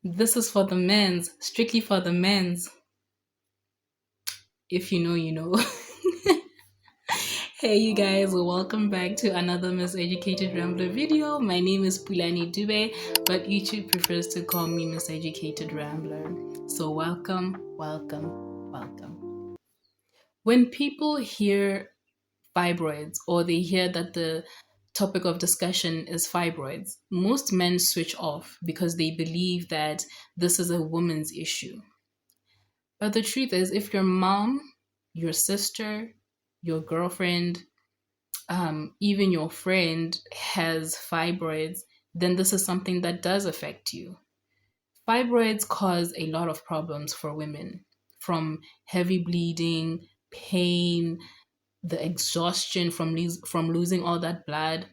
This is for the men's, strictly for the men's. If you know, you know. Hey, you guys, welcome back to another Miseducated Rambler video. My name is Pulani Dube, but YouTube prefers to call me Miseducated Rambler. So, welcome, welcome, welcome. When people hear fibroids or they hear that the topic of discussion is fibroids, most men switch off because they believe that this is a woman's issue. But the truth is, if your mom, your sister, your girlfriend, even your friend has fibroids, then this is something that does affect you. Fibroids cause a lot of problems for women, from heavy bleeding, pain, the exhaustion from losing all that blood,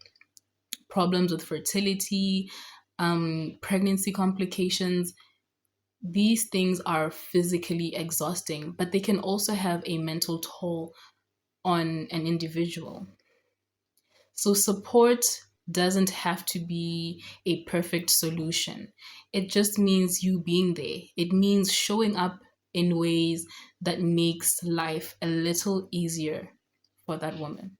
problems with fertility, pregnancy complications. These things are physically exhausting, but they can also have a mental toll on an individual. So, support doesn't have to be a perfect solution. It just means you being there. It means showing up in ways that makes life a little easier for that woman.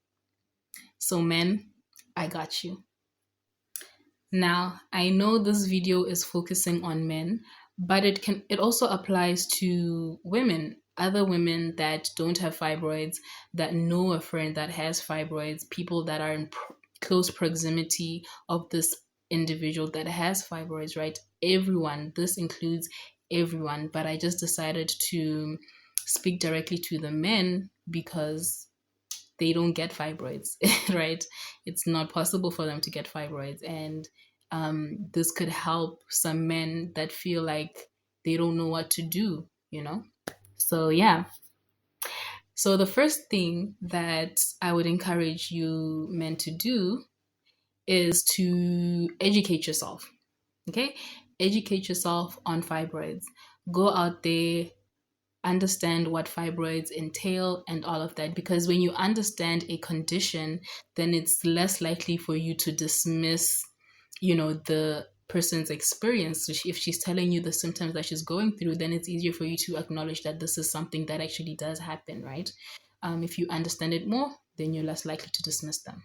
So, men, I got you. Now, I know this video is focusing on men, but it also applies to women, other women that don't have fibroids, that know a friend that has fibroids, people that are in close proximity of this individual that has fibroids, right? Everyone, this includes everyone, but I just decided to speak directly to the men because they don't get fibroids, right? It's not possible for them to get fibroids. And this could help some men that feel like they don't know what to do, you know? So, yeah. So, the first thing that I would encourage you men to do is to educate yourself, okay? Educate yourself on fibroids. Go out there, understand what fibroids entail and all of that, because when you understand a condition, then it's less likely for you to dismiss the person's experience. So if she's telling you the symptoms that she's going through, then it's easier for you to acknowledge that this is something that actually does happen, right? If you understand it more, then you're less likely to dismiss them.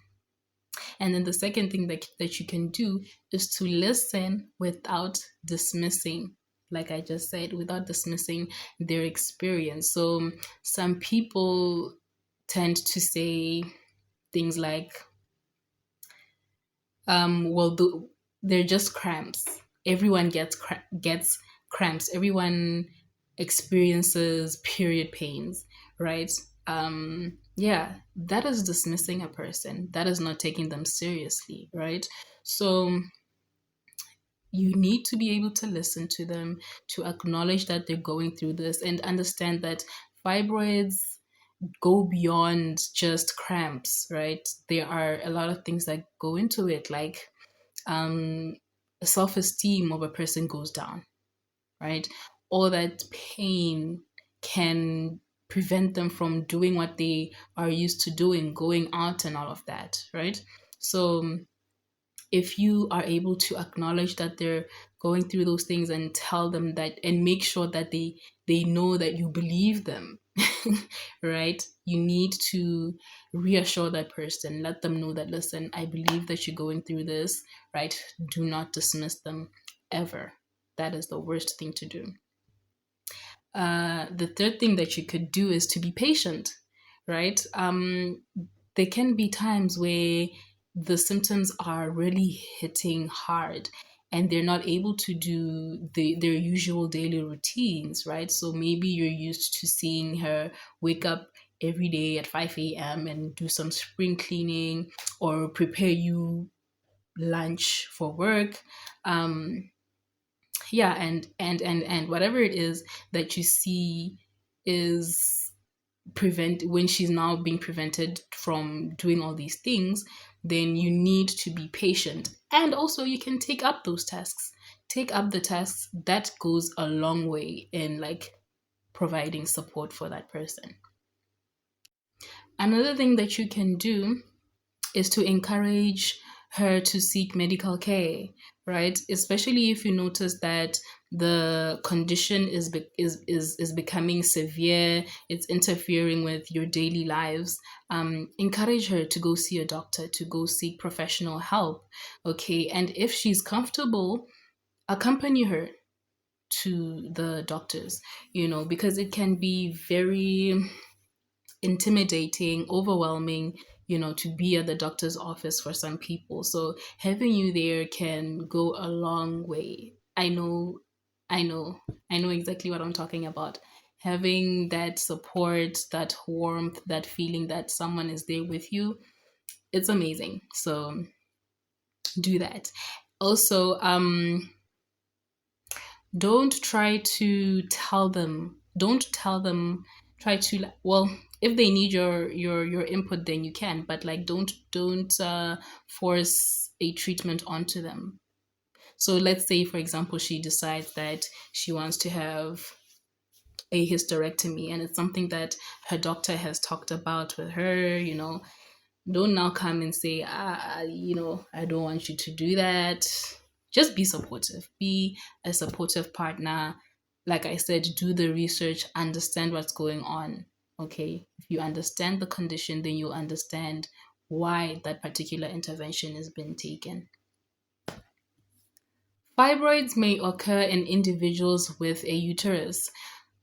And then the second thing that you can do is to listen without dismissing, like I just said, without dismissing their experience. So some people tend to say things like, well, they're just cramps. Everyone gets cramps. Everyone experiences period pains, right? Yeah, that is dismissing a person. That is not taking them seriously, right? So you need to be able to listen to them, to acknowledge that they're going through this, and understand that fibroids go beyond just cramps, right? There are a lot of things that go into it, like um, self-esteem of a person goes down, right? All that pain can prevent them from doing what they are used to doing, going out and all of that, right? So if you are able to acknowledge that they're going through those things and tell them that, and make sure that they know that you believe them, right? You need to reassure that person, let them know that, listen, I believe that you're going through this, right? Do not dismiss them ever. That is the worst thing to do. The third thing that you could do is to be patient, right? There can be times where the symptoms are really hitting hard and they're not able to do their usual daily routines, right? So maybe you're used to seeing her wake up every day at 5 a.m. and do some spring cleaning or prepare you lunch for work. Yeah, and whatever it is that you see is prevent when she's now being prevented from doing all these things, then you need to be patient. And also you can take up those tasks. Take up the tasks. That goes a long way in like providing support for that person. Another thing that you can do is to encourage her to seek medical care, right? Especially if you notice that the condition is becoming severe, it's interfering with your daily lives. Encourage her to go see a doctor, to go seek professional help, okay? And if she's comfortable, accompany her to the doctors, because it can be very intimidating, overwhelming, to be at the doctor's office for some people. So having you there can go a long way. I know, I know exactly what I'm talking about. Having that support, that warmth, that feeling that someone is there with you, it's amazing. So do that. Also, don't tell them, try to, well, if they need your input, then you can, but like don't force a treatment onto them. So let's say, for example, she decides that she wants to have a hysterectomy, and it's something that her doctor has talked about with her. Don't now come and say, I don't want you to do that. Just be supportive. Be a supportive partner. Like I said, do the research, understand what's going on. Okay. If you understand the condition, then you understand why that particular intervention is being taken. Fibroids may occur in individuals with a uterus.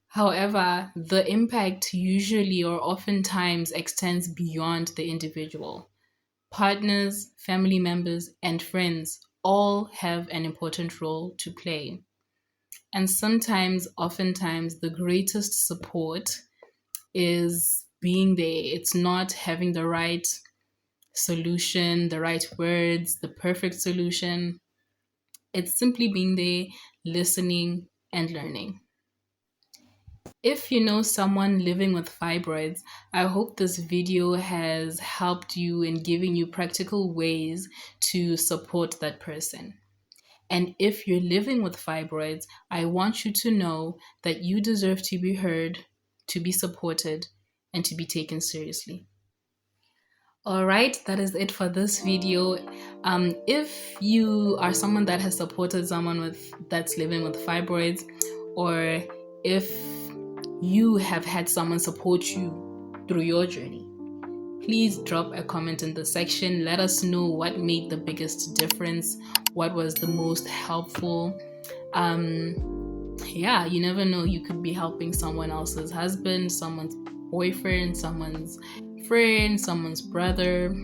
However, the impact usually or oftentimes extends beyond the individual. Partners, family members, and friends all have an important role to play. And sometimes, oftentimes, the greatest support is being there. It's not having the right solution, the right words, the perfect solution. It's simply being there, listening, and learning. If you know someone living with fibroids, I hope this video has helped you in giving you practical ways to support that person. And if you're living with fibroids, I want you to know that you deserve to be heard, to be supported, and to be taken seriously. All right, that is it for this video. If you are someone that has supported someone that's living with fibroids, or if you have had someone support you through your journey, please drop a comment in the section. Let us know what made the biggest difference, what was the most helpful. Yeah, you never know, you could be helping someone else's husband, someone's boyfriend, someone's friend, someone's brother.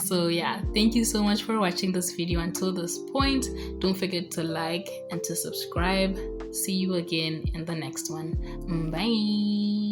So yeah, thank you so much for watching this video until this point. Don't forget to like and to subscribe. See you again in the next one. Bye.